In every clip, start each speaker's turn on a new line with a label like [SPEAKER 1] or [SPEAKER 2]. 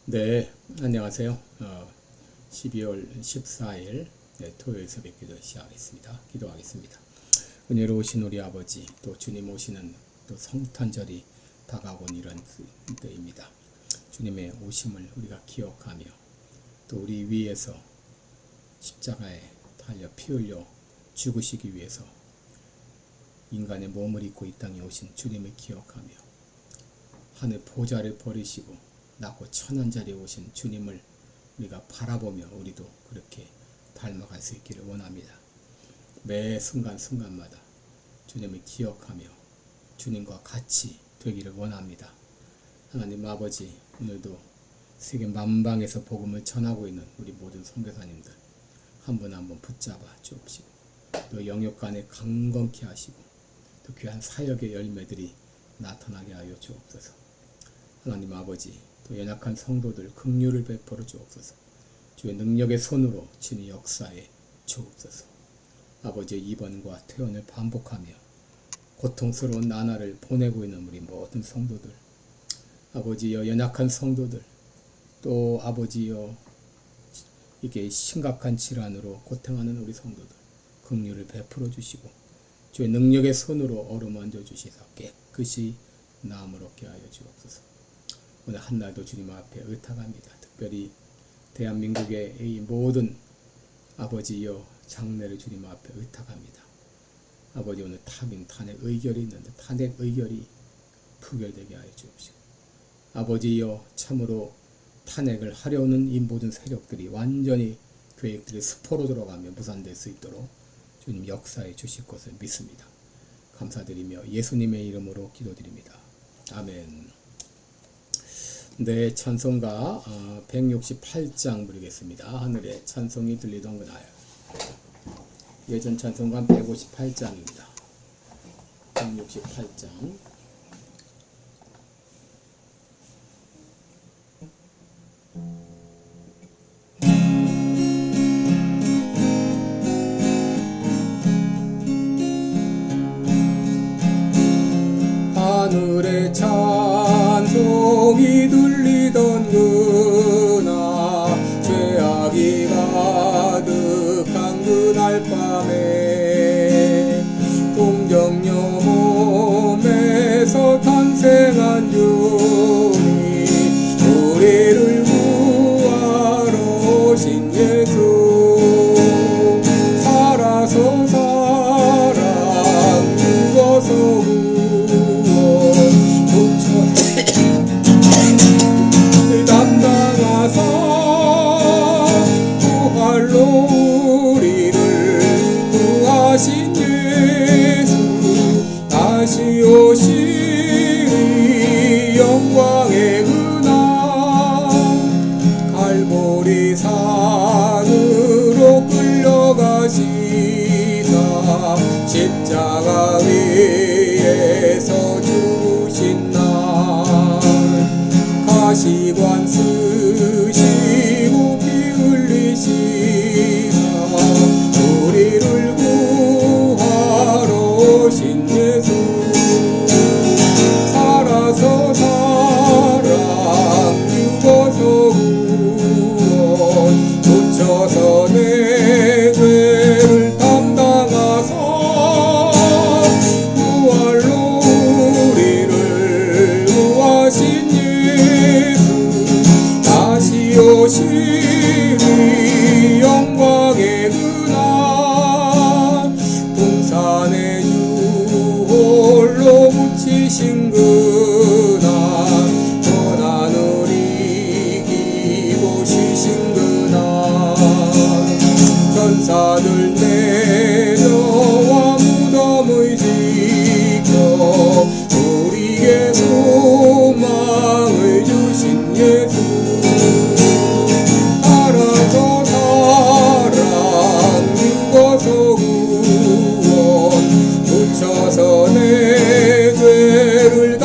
[SPEAKER 1] 네, 안녕하세요. 12월 14일 토요일 새벽 기도 시작하겠습니다. 기도하겠습니다. 은혜로우신 우리 아버지, 또 주님 오시는 또 성탄절이 다가온 이런 때입니다. 주님의 오심을 우리가 기억하며 또 우리 위에서 십자가에 달려 피 흘려 죽으시기 위해서 인간의 몸을 입고 이 땅에 오신 주님을 기억하며 하늘 보좌를 버리시고 낮고 천한 자리에 오신 주님을 우리가 바라보며 우리도 그렇게 닮아갈 수 있기를 원합니다. 매 순간순간마다 주님을 기억하며 주님과 같이 되기를 원합니다. 하나님 아버지, 오늘도 세계 만방에서 복음을 전하고 있는 우리 모든 선교사님들 한 분 한 분 붙잡아 주옵시고 또 영역간에 강건케 하시고 또 귀한 사역의 열매들이 나타나게 하여 주옵소서. 하나님 아버지, 또 연약한 성도들 긍휼을 베풀어 주옵소서. 주의 능력의 손으로 주의 역사에 주옵소서. 아버지의 입원과 퇴원을 반복하며 고통스러운 나날을 보내고 있는 우리 모든 성도들, 아버지여 연약한 성도들, 또 아버지여 이게 심각한 질환으로 고통하는 우리 성도들 긍휼을 베풀어 주시고 주의 능력의 손으로 어루만져 주시사 깨끗이 나음을 얻게 하여 주옵소서. 오늘 한날도 주님 앞에 의탁합니다. 특별히 대한민국의 이 모든 아버지여 장례를 주님 앞에 의탁합니다. 아버지, 오늘 탄핵 의결이 있는데 탄핵 의결이 부결되게 하여 주옵시고 아버지여 참으로 탄핵을 하려는 이 모든 세력들이 완전히 계획들이 수포로 들어가며 무산될 수 있도록 주님 역사해 주실 것을 믿습니다. 감사드리며 예수님의 이름으로 기도드립니다. 아멘. 네, 찬송가 168장 부르겠습니다. 하늘에 찬송이 들리던 그날. 예전 찬송가 158장입니다. 168장. 하늘에 찬송이 들리던 그날, 죄악이 가득한 그날 밤에 동정녀 몸에서 탄생한 주님, 우리를 구하러 오신 예수, 살아서 사랑 죽어서 담당하사 부활로 우리를 구하신 예수, 다시 오시리 영광의 은하, 갈보리 산으로 끌려가시다 십자가 위에서 죽으신 날, 가시관 쓰시고 피 흘리시사 우리를 구하러 오신 예수, 살아서 사랑 죽어서 구원, 묻혀서 내 죄를 담당하사 부활로 우리를 구하신 오시리 영광의 그날, 동산의 주 홀로 묻히신 그날, 전하늘 이기고 쉬신 그날, 전사들 내려와 무덤을 지켜 우리에게 소망을 주신 예수, 살아서 사랑 죽어서 구원, 묻혀서 내 죄를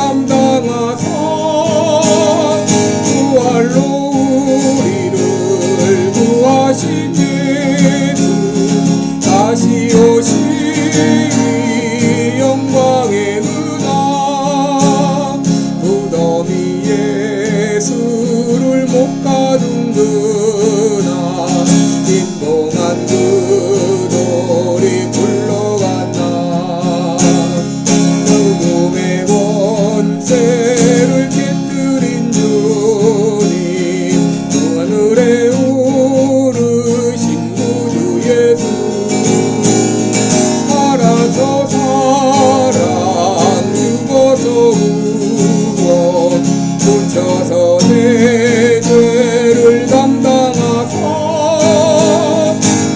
[SPEAKER 1] 구원 붙여서 내 죄를 담당하사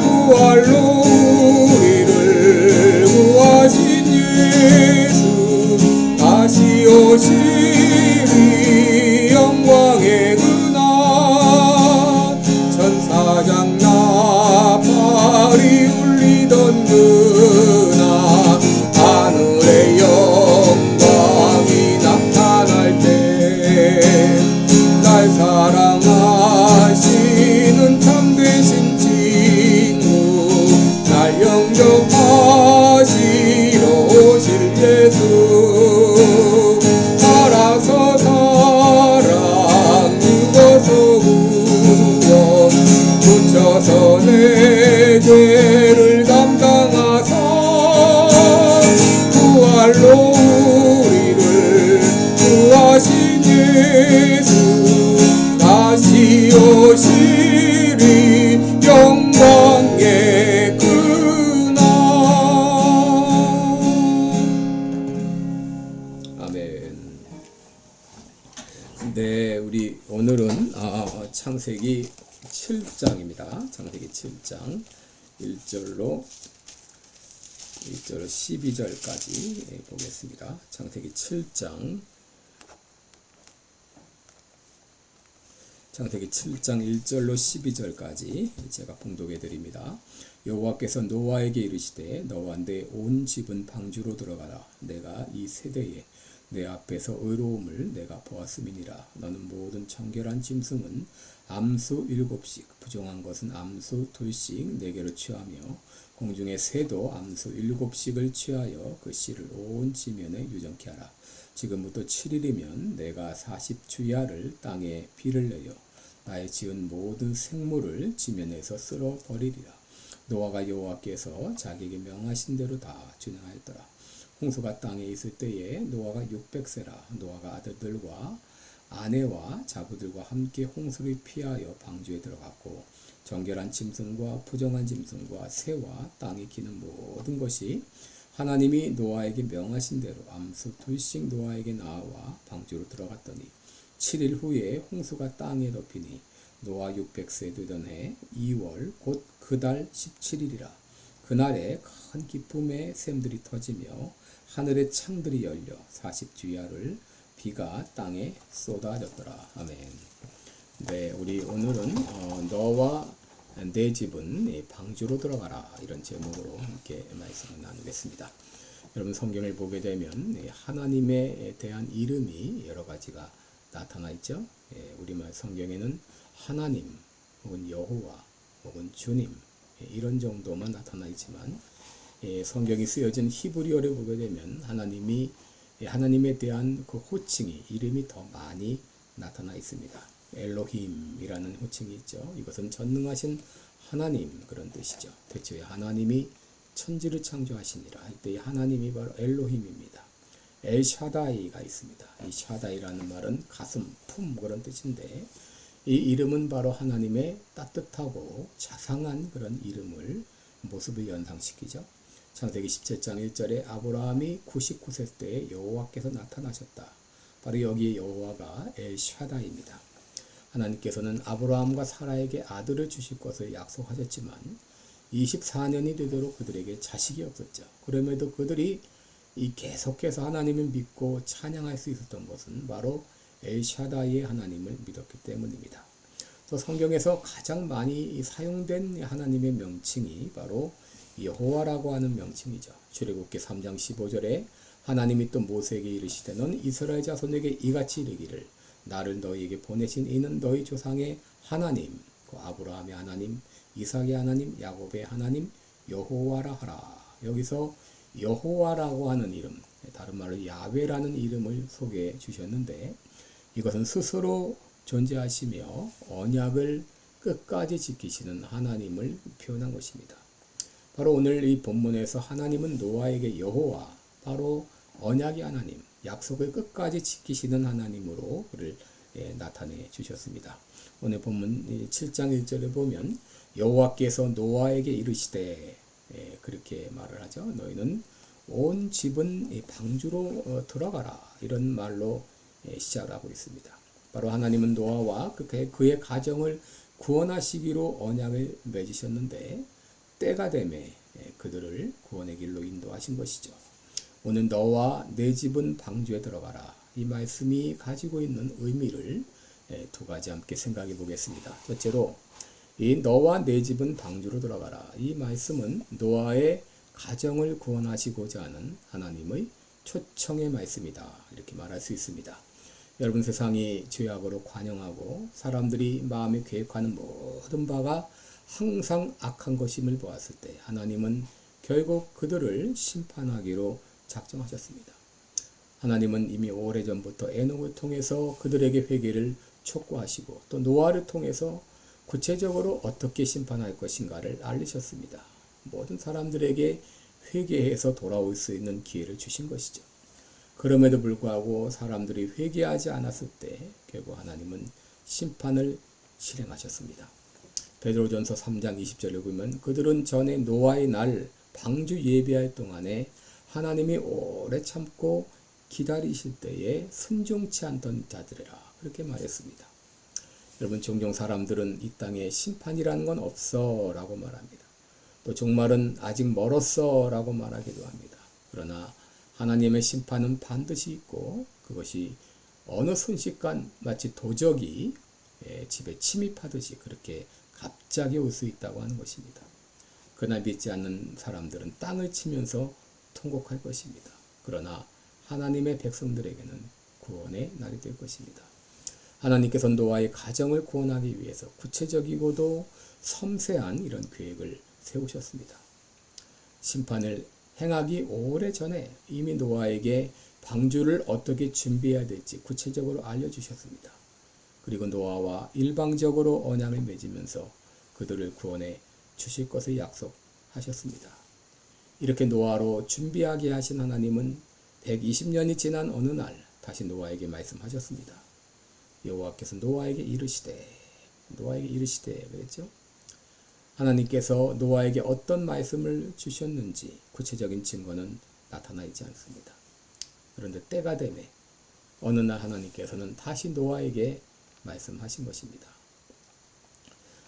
[SPEAKER 1] 부활로 우리를 구하신 예수 다시 오시리 영광의 그날 천사장 나팔이 울리던 그날 하늘의 영광이 나타날 때 날 사랑하시는 참되신 친구 날 영접하시러 오실 예수 알아서 사랑 죽어서 구원 붙여서 내 죄를 담당하사 부활로 우리를 구하신 예수 다시 오시리 영광의 그날. 아멘. 네, 우리 오늘은 창세기 7장입니다. 창세기 7장 1절로 12절까지 보겠습니다. 창세기 7장 1절로 12절까지 제가 봉독해 드립니다. 여호와께서 노아에게 이르시되 너와 내 온 집은 방주로 들어가라. 내가 이 세대에 내 앞에서 의로움을 내가 보았음이니라. 너는 모든 청결한 짐승은 암수 7씩 부정한 것은 암수 2씩 내게로 취하며 공중의 새도 암수 7씩을 취하여 그 씨를 온 지면에 유정케 하라. 지금부터 7일이면 내가 40주야를 땅에 비를 내려 나의 지은 모든 생물을 지면에서 쓸어 버리리라. 노아가 여호와께서 자기에게 명하신 대로 다 준행하였더라. 홍수가 땅에 있을 때에 노아가 600세라. 노아가 아들들과 아내와 자부들과 함께 홍수를 피하여 방주에 들어갔고 정결한 짐승과 부정한 짐승과 새와 땅에 기는 모든 것이 하나님이 노아에게 명하신 대로 암수 2씩 노아에게 나와 방주로 들어갔더니 7일 후에 홍수가 땅에 덮이니 노아 600세 되던 해 2월 곧 그 달 17일이라. 그날에 큰 기쁨의 샘들이 터지며 하늘의 창들이 열려 40주야를 비가 땅에 쏟아졌더라. 아멘. 네, 우리 오늘은 너와 내 집은 방주로 들어가라 이런 제목으로 함께 말씀을 나누겠습니다. 여러분 성경을 보게 되면 하나님에 대한 이름이 여러 가지가 나타나 있죠. 우리말 성경에는 하나님 혹은 여호와 혹은 주님 이런 정도만 나타나 있지만 성경이 쓰여진 히브리어를 보게 되면 하나님에 대한 그 호칭이 이름이 더 많이 나타나 있습니다. 엘로힘이라는 호칭이 있죠. 이것은 전능하신 하나님 그런 뜻이죠. 대초에 하나님이 천지를 창조하시니라 할 때의 하나님이 바로 엘로힘입니다. 엘샤다이가 있습니다. 이 샤다이라는 말은 가슴, 품 그런 뜻인데 이 이름은 바로 하나님의 따뜻하고 자상한 그런 모습을 연상시키죠. 창세기 17장 1절에 아브라함이 99세 때에 여호와께서 나타나셨다. 바로 여기에 여호와가 엘샤다이입니다. 하나님께서는 아브라함과 사라에게 아들을 주실 것을 약속하셨지만 24년이 되도록 그들에게 자식이 없었죠. 그럼에도 그들이 계속해서 하나님을 믿고 찬양할 수 있었던 것은 바로 엘샤다이의 하나님을 믿었기 때문입니다. 또 성경에서 가장 많이 사용된 하나님의 명칭이 바로 여호와라고 하는 명칭이죠. 출애굽기 3장 15절에 하나님이 또 모세에게 이르시되 너는 이스라엘 자손에게 이같이 이르기를 나를 너희에게 보내신 이는 너희 조상의 하나님, 그 아브라함의 하나님, 이삭의 하나님, 야곱의 하나님 여호와라 하라. 여기서 여호와라고 하는 이름, 다른 말로 야훼라는 이름을 소개해 주셨는데 이것은 스스로 존재하시며 언약을 끝까지 지키시는 하나님을 표현한 것입니다. 바로 오늘 이 본문에서 하나님은 노아에게 여호와, 바로 언약의 하나님, 약속을 끝까지 지키시는 하나님으로 그를 나타내 주셨습니다. 오늘 본문 7장 1절에 보면 여호와께서 노아에게 이르시되 그렇게 말을 하죠. 너희는 온 집은 이 방주로 들어가라 이런 말로 시작하고 있습니다. 바로 하나님은 노아와 그의 가정을 구원하시기로 언약을 맺으셨는데 때가 되매 그들을 구원의 길로 인도하신 것이죠. 오늘 너와 내 집은 방주에 들어가라. 이 말씀이 가지고 있는 의미를 두 가지 함께 생각해 보겠습니다. 첫째로 이 너와 내 집은 방주로 들어가라. 이 말씀은 노아의 가정을 구원하시고자 하는 하나님의 초청의 말씀이다. 이렇게 말할 수 있습니다. 여러분, 세상이 죄악으로 관영하고 사람들이 마음에 계획하는 모든 바가 항상 악한 것임을 보았을 때 하나님은 결국 그들을 심판하기로 작정하셨습니다. 하나님은 이미 오래전부터 에녹을 통해서 그들에게 회개를 촉구하시고 또 노아를 통해서 구체적으로 어떻게 심판할 것인가를 알리셨습니다. 모든 사람들에게 회개해서 돌아올 수 있는 기회를 주신 것이죠. 그럼에도 불구하고 사람들이 회개하지 않았을 때 결국 하나님은 심판을 실행하셨습니다. 베드로전서 3장 20절에 보면 그들은 전에 노아의 날 방주 예비할 동안에 하나님이 오래 참고 기다리실 때에 순종치 않던 자들이라 그렇게 말했습니다. 여러분, 종종 사람들은 이 땅에 심판이라는 건 없어 라고 말합니다. 또 종말은 아직 멀었어 라고 말하기도 합니다. 그러나 하나님의 심판은 반드시 있고 그것이 어느 순식간 마치 도적이 집에 침입하듯이 그렇게 갑자기 올 수 있다고 하는 것입니다. 그날 믿지 않는 사람들은 땅을 치면서 통곡할 것입니다. 그러나 하나님의 백성들에게는 구원의 날이 될 것입니다. 하나님께서 노아의 가정을 구원하기 위해서 구체적이고도 섬세한 이런 계획을 세우셨습니다. 심판을 행하기 오래전에 이미 노아에게 방주를 어떻게 준비해야 될지 구체적으로 알려주셨습니다. 그리고 노아와 일방적으로 언약을 맺으면서 그들을 구원해 주실 것을 약속하셨습니다. 이렇게 노아로 준비하게 하신 하나님은 120년이 지난 어느 날 다시 노아에게 말씀하셨습니다. 여호와께서 노아에게 이르시되 그랬죠? 하나님께서 노아에게 어떤 말씀을 주셨는지 구체적인 증거는 나타나 있지 않습니다. 그런데 때가 되매 어느 날 하나님께서는 다시 노아에게 말씀하신 것입니다.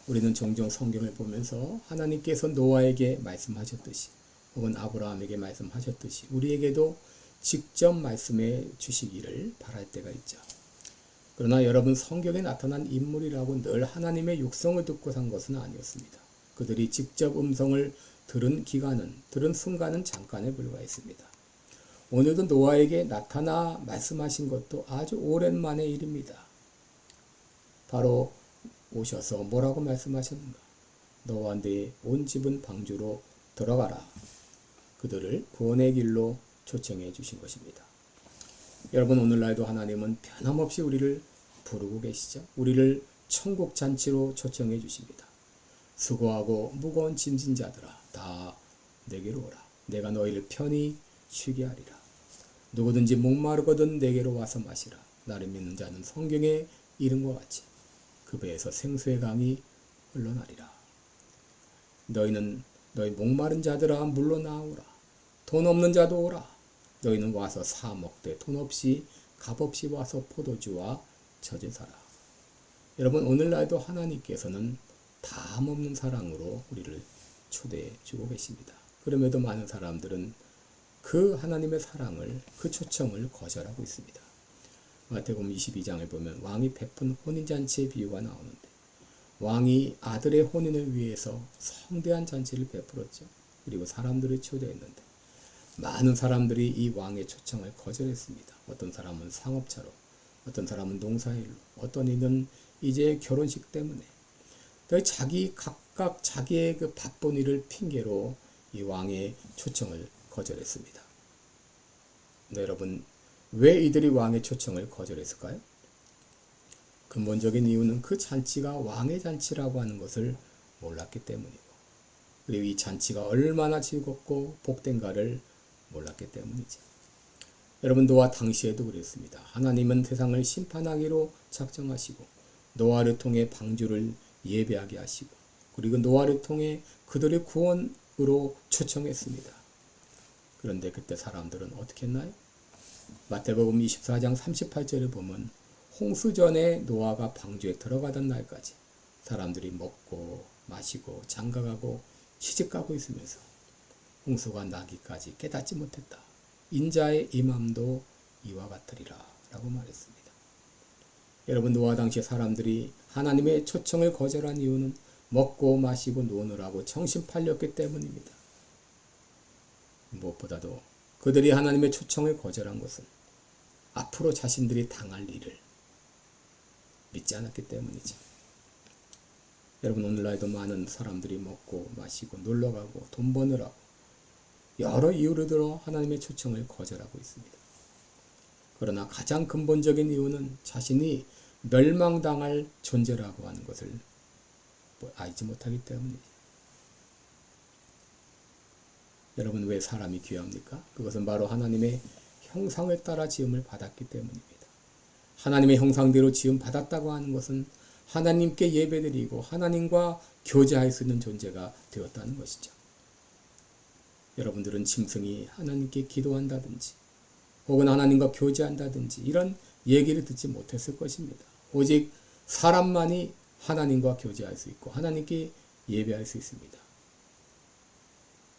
[SPEAKER 1] 우리는 종종 성경을 보면서 하나님께서 노아에게 말씀하셨듯이 혹은 아브라함에게 말씀하셨듯이 우리에게도 직접 말씀해 주시기를 바랄 때가 있죠. 그러나 여러분, 성경에 나타난 인물이라고 늘 하나님의 육성을 듣고 산 것은 아니었습니다. 그들이 직접 음성을 들은 순간은 잠깐에 불과했습니다. 오늘도 노아에게 나타나 말씀하신 것도 아주 오랜만의 일입니다. 바로 오셔서 뭐라고 말씀하셨는가? 너와 네 온 집은 방주로 들어가라. 그들을 구원의 길로 초청해 주신 것입니다. 여러분, 오늘날도 하나님은 변함없이 우리를 부르고 계시죠. 우리를 천국 잔치로 초청해 주십니다. 수고하고 무거운 짐진 자들아 다 내게로 오라. 내가 너희를 편히 쉬게 하리라. 누구든지 목마르거든 내게로 와서 마시라. 나를 믿는 자는 성경에 이름과 같이 그 배에서 생수의 강이 흘러나리라. 너희 목마른 자들아 물로 나오라. 돈 없는 자도 오라. 너희는 와서 사 먹되 돈 없이 값 없이 와서 포도주와 젖을 사라. 여러분, 오늘날도 하나님께서는 담 없는 사랑으로 우리를 초대해 주고 계십니다. 그럼에도 많은 사람들은 그 하나님의 사랑을, 그 초청을 거절하고 있습니다. 마태복음 22장을 보면 왕이 베푼 혼인잔치의 비유가 나오는데 왕이 아들의 혼인을 위해서 성대한 잔치를 베풀었죠. 그리고 사람들을 초대했는데 많은 사람들이 이 왕의 초청을 거절했습니다. 어떤 사람은 상업차로, 어떤 사람은 농사일로, 어떤 이는 이제 결혼식 때문에 각각 자기의 그 바쁜 일을 핑계로 이 왕의 초청을 거절했습니다. 근데 여러분, 왜 이들이 왕의 초청을 거절했을까요? 근본적인 이유는 그 잔치가 왕의 잔치라고 하는 것을 몰랐기 때문이고, 그리고 이 잔치가 얼마나 즐겁고 복된가를 몰랐기 때문이죠. 여러분, 노아 당시에도 그랬습니다. 하나님은 세상을 심판하기로 작정하시고 노아를 통해 방주를 예배하게 하시고 그리고 노아를 통해 그들의 구원으로 초청했습니다. 그런데 그때 사람들은 어떻게 했나요? 마태복음 24장 38절에 보면 홍수 전에 노아가 방주에 들어가던 날까지 사람들이 먹고 마시고 장가가고 시집가고 있으면서 홍수가 나기까지 깨닫지 못했다. 인자의 임함도 이와 같으리라 라고 말했습니다. 여러분, 노아 당시 사람들이 하나님의 초청을 거절한 이유는 먹고 마시고 노느라고 정신 팔렸기 때문입니다. 무엇보다도 그들이 하나님의 초청을 거절한 것은 앞으로 자신들이 당할 일을 믿지 않았기 때문이죠. 여러분, 오늘날에도 많은 사람들이 먹고 마시고 놀러가고 돈 버느라고 여러 이유를 들어 하나님의 초청을 거절하고 있습니다. 그러나 가장 근본적인 이유는 자신이 멸망당할 존재라고 하는 것을 알지 못하기 때문이죠. 여러분, 왜 사람이 귀합니까? 그것은 바로 하나님의 형상을 따라 지음을 받았기 때문입니다. 하나님의 형상대로 지음 받았다고 하는 것은 하나님께 예배드리고 하나님과 교제할 수 있는 존재가 되었다는 것이죠. 여러분들은 짐승이 하나님께 기도한다든지 혹은 하나님과 교제한다든지 이런 얘기를 듣지 못했을 것입니다. 오직 사람만이 하나님과 교제할 수 있고 하나님께 예배할 수 있습니다.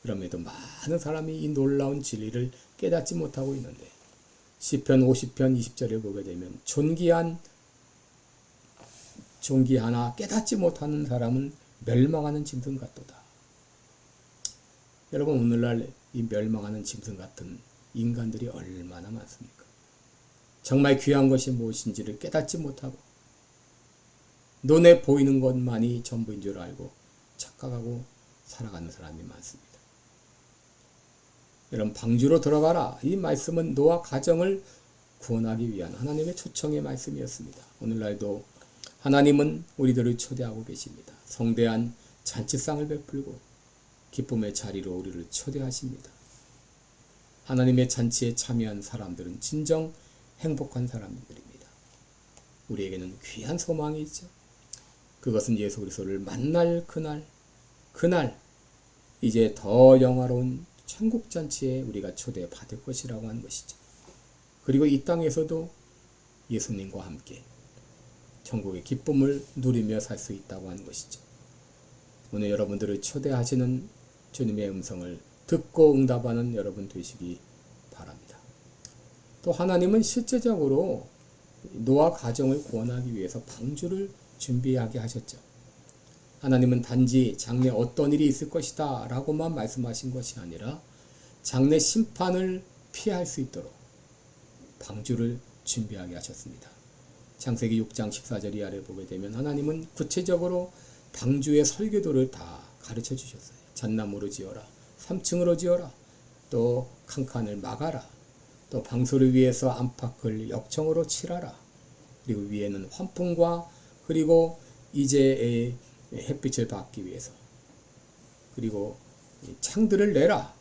[SPEAKER 1] 그럼에도 많은 사람이 이 놀라운 진리를 깨닫지 못하고 있는데 시편 50편 20절에 보게 되면 존귀하나 깨닫지 못하는 사람은 멸망하는 짐승 같도다. 여러분, 오늘날 이 멸망하는 짐승 같은 인간들이 얼마나 많습니까? 정말 귀한 것이 무엇인지를 깨닫지 못하고 눈에 보이는 것만이 전부인 줄 알고 착각하고 살아가는 사람이 많습니다. 여러분, 방주로 들어가라. 이 말씀은 노아 가정을 구원하기 위한 하나님의 초청의 말씀이었습니다. 오늘날도 하나님은 우리들을 초대하고 계십니다. 성대한 잔치상을 베풀고 기쁨의 자리로 우리를 초대하십니다. 하나님의 잔치에 참여한 사람들은 진정 행복한 사람들입니다. 우리에게는 귀한 소망이 있죠. 그것은 예수 그리스도를 만날 그날 이제 더 영화로운 천국잔치에 우리가 초대받을 것이라고 하는 것이죠. 그리고 이 땅에서도 예수님과 함께 천국의 기쁨을 누리며 살 수 있다고 하는 것이죠. 오늘 여러분들을 초대하시는 주님의 음성을 듣고 응답하는 여러분 되시기 바랍니다. 또 하나님은 실제적으로 노아 가정을 구원하기 위해서 방주를 준비하게 하셨죠. 하나님은 단지 장래 어떤 일이 있을 것이다 라고만 말씀하신 것이 아니라 장래 심판을 피할 수 있도록 방주를 준비하게 하셨습니다. 창세기 6장 14절 아래 보게 되면 하나님은 구체적으로 방주의 설계도를 다 가르쳐 주셨어요. 잣나무로 지어라, 3층으로 지어라, 또 칸칸을 막아라, 또 방수를 위해서 안팎을 역청으로 칠하라, 그리고 위에는 환풍과 그리고 이제 햇빛을 받기 위해서 그리고 창들을 내라,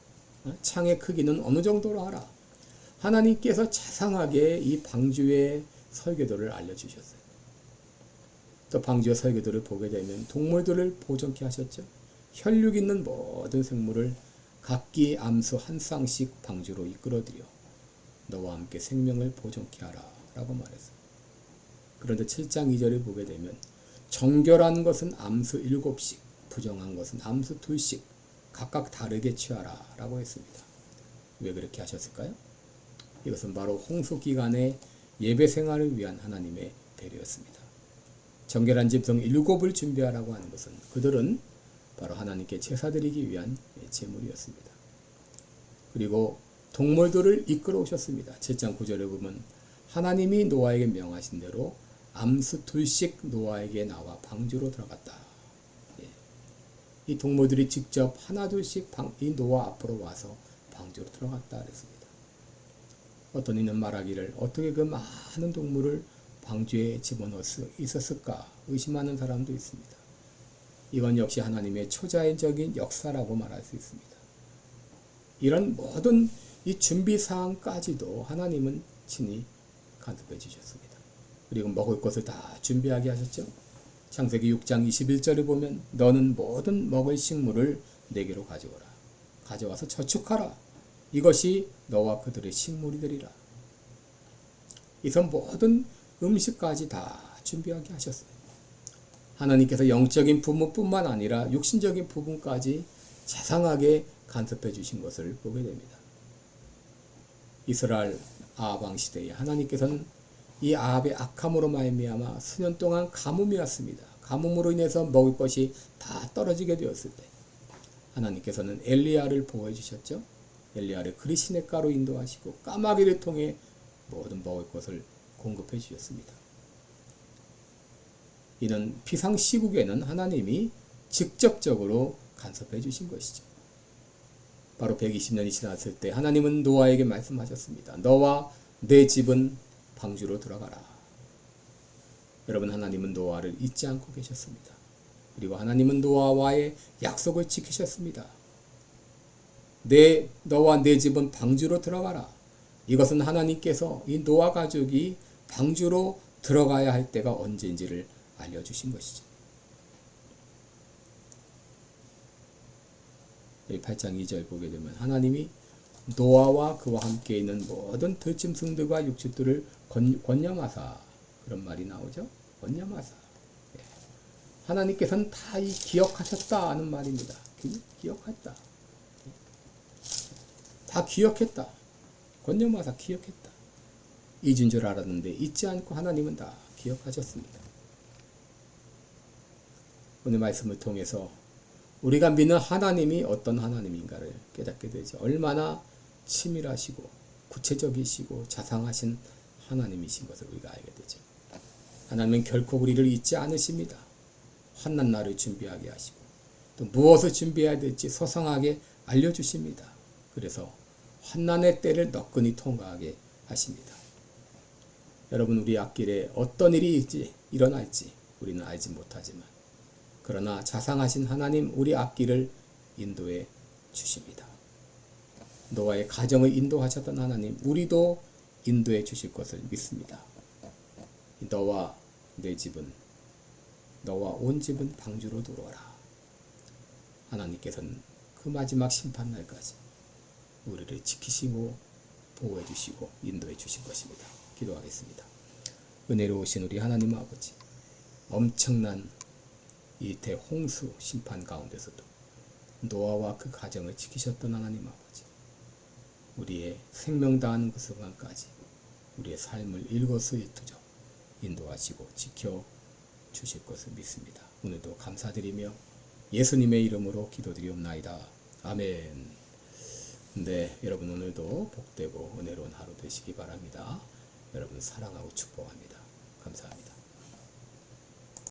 [SPEAKER 1] 창의 크기는 어느 정도로 하라. 하나님께서 자상하게 이 방주의 설계도를 알려주셨어요. 또 방주의 설계도를 보게 되면 동물들을 보존케 하셨죠. 혈육 있는 모든 생물을 각기 암수 한 쌍씩 방주로 이끌어들여 너와 함께 생명을 보존케 하라 라고 말했어요. 그런데 7장 2절을 보게 되면 정결한 것은 암수 7씩, 부정한 것은 암수 2씩 각각 다르게 취하라 라고 했습니다. 왜 그렇게 하셨을까요? 이것은 바로 홍수 기간의 예배 생활을 위한 하나님의 배려였습니다. 정결한 짐승 7을 준비하라고 하는 것은 그들은 바로 하나님께 제사드리기 위한 제물이었습니다. 그리고 동물들을 이끌어 오셨습니다. 7장 9절에 보면 하나님이 노아에게 명하신 대로 암수 2씩 노아에게 나와 방주로 들어갔다. 이 동물들이 직접 하나 둘씩 이 노아 앞으로 와서 방주로 들어갔다 그랬습니다. 어떤 이는 말하기를 어떻게 그 많은 동물을 방주에 집어넣을 수 있었을까 의심하는 사람도 있습니다. 이건 역시 하나님의 초자연적인 역사라고 말할 수 있습니다. 이런 모든 이 준비사항까지도 하나님은 친히 간섭해 주셨습니다. 그리고 먹을 것을 다 준비하게 하셨죠. 창세기 6장 21절에 보면 너는 모든 먹을 식물을 내게로 가져오라. 가져와서 저축하라. 이것이 너와 그들의 식물이 되리라. 이서 모든 음식까지 다 준비하게 하셨어요. 하나님께서 영적인 부분뿐만 아니라 육신적인 부분까지 자상하게 간섭해 주신 것을 보게 됩니다. 이스라엘 아합 왕 시대에 하나님께서는 이 아합의 악함으로 말미암아 수년 동안 가뭄이 왔습니다. 가뭄으로 인해서 먹을 것이 다 떨어지게 되었을 때 하나님께서는 엘리야를 보호해 주셨죠. 엘리야를 그리시네가로 인도하시고 까마귀를 통해 모든 먹을 것을 공급해 주셨습니다. 이는 비상시국에는 하나님이 직접적으로 간섭해 주신 것이죠. 바로 120년이 지났을 때 하나님은 노아에게 말씀하셨습니다. 너와 내 집은 방주로 들어가라. 여러분, 하나님은 노아를 잊지 않고 계셨습니다. 그리고 하나님은 노아와의 약속을 지키셨습니다. 너와 내 집은 방주로 들어가라. 이것은 하나님께서 이 노아 가족이 방주로 들어가야 할 때가 언제인지를 알려주신 것이죠. 여기 8장 2절 보게 되면 하나님이 노아와 그와 함께 있는 모든 들짐승들과 육축들을 권념하사, 그런 말이 나오죠. 권념하사. 하나님께서는 다 기억하셨다 하는 말입니다. 기억했다. 다 기억했다. 권념하사 기억했다. 잊은 줄 알았는데 잊지 않고 하나님은 다 기억하셨습니다. 오늘 말씀을 통해서 우리가 믿는 하나님이 어떤 하나님인가를 깨닫게 되죠. 얼마나 치밀하시고 구체적이시고 자상하신 하나님이신 것을 우리가 알게 되죠. 하나님은 결코 우리를 잊지 않으십니다. 환난 날을 준비하게 하시고 또 무엇을 준비해야 될지 소상하게 알려주십니다. 그래서 환난의 때를 너끈히 통과하게 하십니다. 여러분, 우리 앞길에 어떤 일이 일어날지 우리는 알지 못하지만 그러나 자상하신 하나님 우리 앞길을 인도해 주십니다. 노아의 가정을 인도하셨던 하나님 우리도 인도해 주실 것을 믿습니다. 너와 내 집은, 너와 온 집은 방주로 들어오라. 하나님께서는 그 마지막 심판날까지 우리를 지키시고 보호해 주시고 인도해 주실 것입니다. 기도하겠습니다. 은혜로우신 우리 하나님 아버지, 엄청난 이 대홍수 심판 가운데서도 노아와 그 가정을 지키셨던 하나님 아버지, 우리의 생명 다하는 그 순간까지 우리의 삶을 일거수일투족 인도하시고 지켜 주실 것을 믿습니다. 오늘도 감사드리며 예수님의 이름으로 기도드리옵나이다. 아멘. 네, 여러분 오늘도 복되고 은혜로운 하루 되시기 바랍니다. 여러분 사랑하고 축복합니다. 감사합니다.